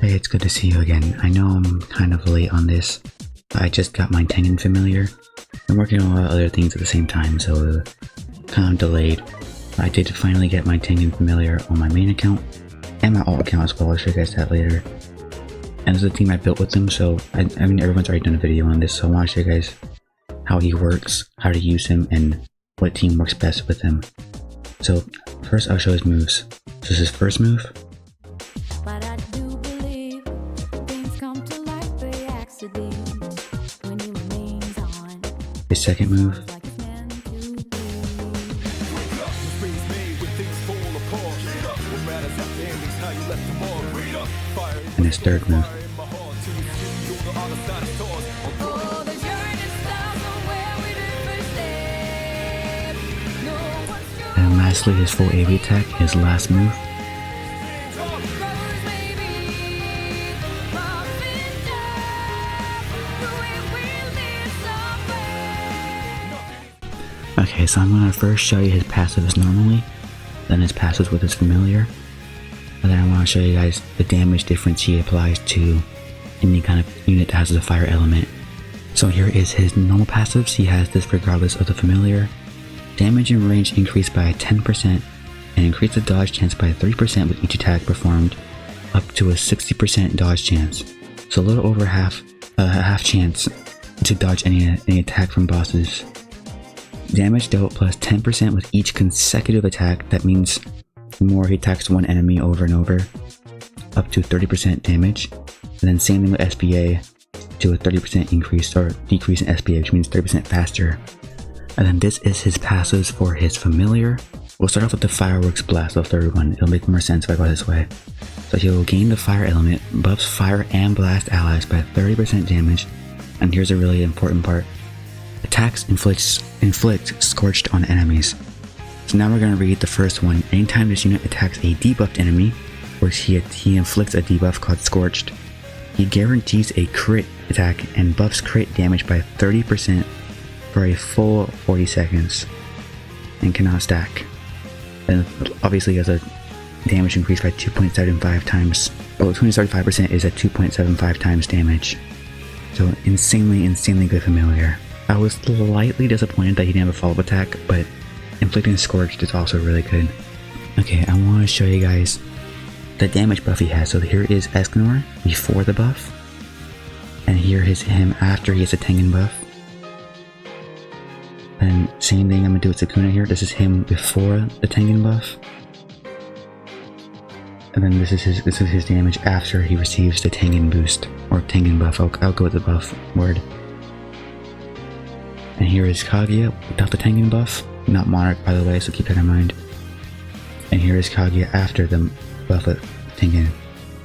Hey, it's good to see you again. I know I'm kind of late on this, but I just got my Tengen familiar. I'm working on a lot of other things at the same time, so kind of delayed. But I did finally get my Tengen familiar on my main account, and my alt account as well. I'll show you guys that later. And this is a team I built with him, so I mean everyone's already done a video on this, so I want to show you guys how he works, how to use him, and what team works best with him. So first I'll show his moves. So this is his first move. His second move. And his third move. And lastly, his full AV attack, his last move. Okay, so I'm gonna first show you his passives normally, then his passives with his familiar, and then I want to show you guys the damage difference he applies to any kind of unit that has a fire element. So here is his normal passives. He has this regardless of the familiar. Damage and range increased by 10% and increase the dodge chance by 3% with each attack performed, up to a 60% dodge chance. So a little over half chance to dodge any attack from bosses. Damage dealt plus 10% with each consecutive attack. That means the more he attacks one enemy over and over, up to 30% damage. And then same thing with SBA, to a 30% increase or decrease in SBA, which means 30% faster. And then this is his passives for his familiar. We'll start off with the Fireworks Blast, the third one. It'll make more sense if I go this way. So he'll gain the fire element, buffs fire and blast allies by 30% damage. And here's a really important part. Attacks inflict scorched on enemies. So now we're going to read the first one. Anytime this unit attacks a debuffed enemy, which he inflicts a debuff called Scorched, he guarantees a crit attack and buffs crit damage by 30% for a full 40 seconds and cannot stack. And obviously has a damage increase by 2.75 times. Well, 235% is at 2.75 times damage. So insanely good familiar. I was slightly disappointed that he didn't have a follow-up attack, but inflicting Scorched is also really good. Okay, I want to show you guys the damage buff he has. So here is Escanor before the buff, and here is him after he has a Tengen buff. And same thing I'm gonna do with Sukuna here. This is him before the Tengen buff, and then this is his damage after he receives the Tengen boost or Tengen buff. I'll go with the buff word. And here is Kaguya without the Tengen buff, not Monarch by the way, so keep that in mind. And here is Kaguya after the buff with Tengen,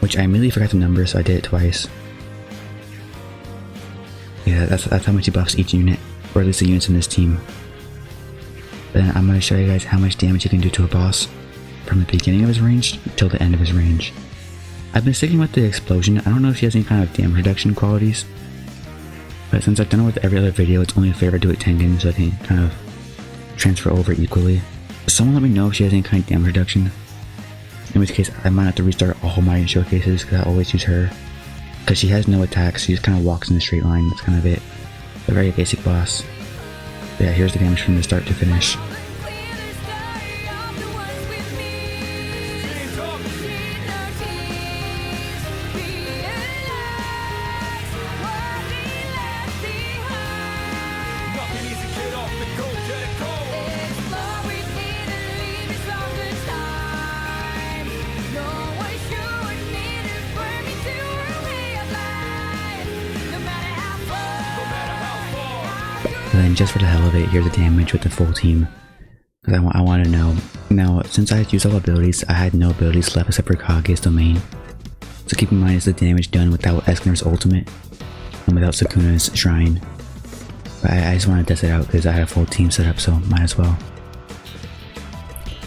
which I immediately forgot the number, so I did it twice. Yeah, that's how much he buffs each unit, or at least the units in this team. Then I'm going to show you guys how much damage he can do to a boss from the beginning of his range till the end of his range. I've been sticking with the explosion. I don't know if he has any kind of damage reduction qualities, but since I've done it with every other video, it's only fair to do it Tengen so I can kind of transfer over equally. Someone let me know if she has any kind of damage reduction, in which case I might have to restart all my showcases because I always use her. Because she has no attacks, she just kind of walks in a straight line, that's kind of it. A very basic boss. But yeah, here's the damage from the start to finish. And then just for the hell of it, here's the damage with the full team. Because I want to know. Now, since I had used all abilities, I had no abilities left except for Kaguya's domain. So keep in mind it's the damage done without Escanor's ultimate and without Sukuna's shrine. But I just want to test it out because I have a full team set up, so might as well.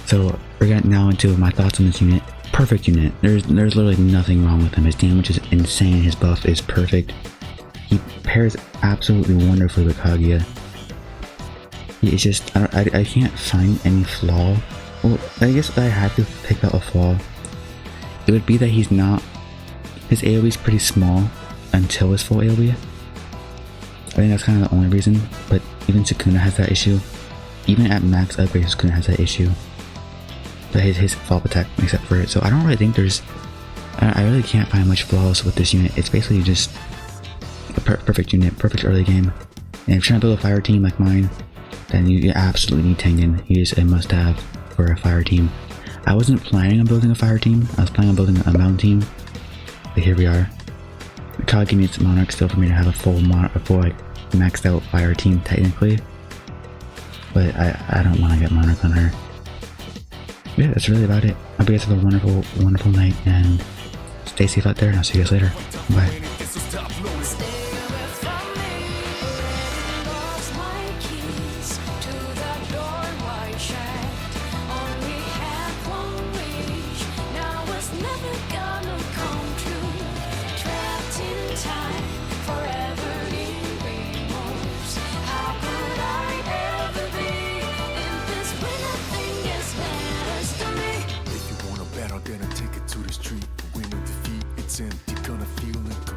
So we're getting now into my thoughts on this unit. Perfect unit. There's literally nothing wrong with him. His damage is insane. His buff is perfect. He pairs absolutely wonderfully with Kaguya. It's just, I can't find any flaw. Well, I guess if I had to pick out a flaw, it would be that he's not His AoE is pretty small until his full AoE. I think that's kind of the only reason, but even Sukuna has that issue. Even at max upgrade, Sukuna has that issue. But his follow-up attack makes up for it, so I don't really think there's... I really can't find much flaws with this unit. It's basically just a perfect unit, perfect early game. And if you're trying to build a fire team like mine, then you absolutely need Tengen. He is a must-have for a fire team. I wasn't planning on building a fire team. I was planning on building a mountain team. But here we are. Kage needs Monarch still for me to have a full like maxed out fire team technically. But I don't want to get Monarch on her. Yeah, that's really about it. I hope you guys have a wonderful, wonderful night, and stay safe out there, and I'll see you guys later. Bye. Then I take it to the street. Win or defeat, it's empty. Gonna feel it.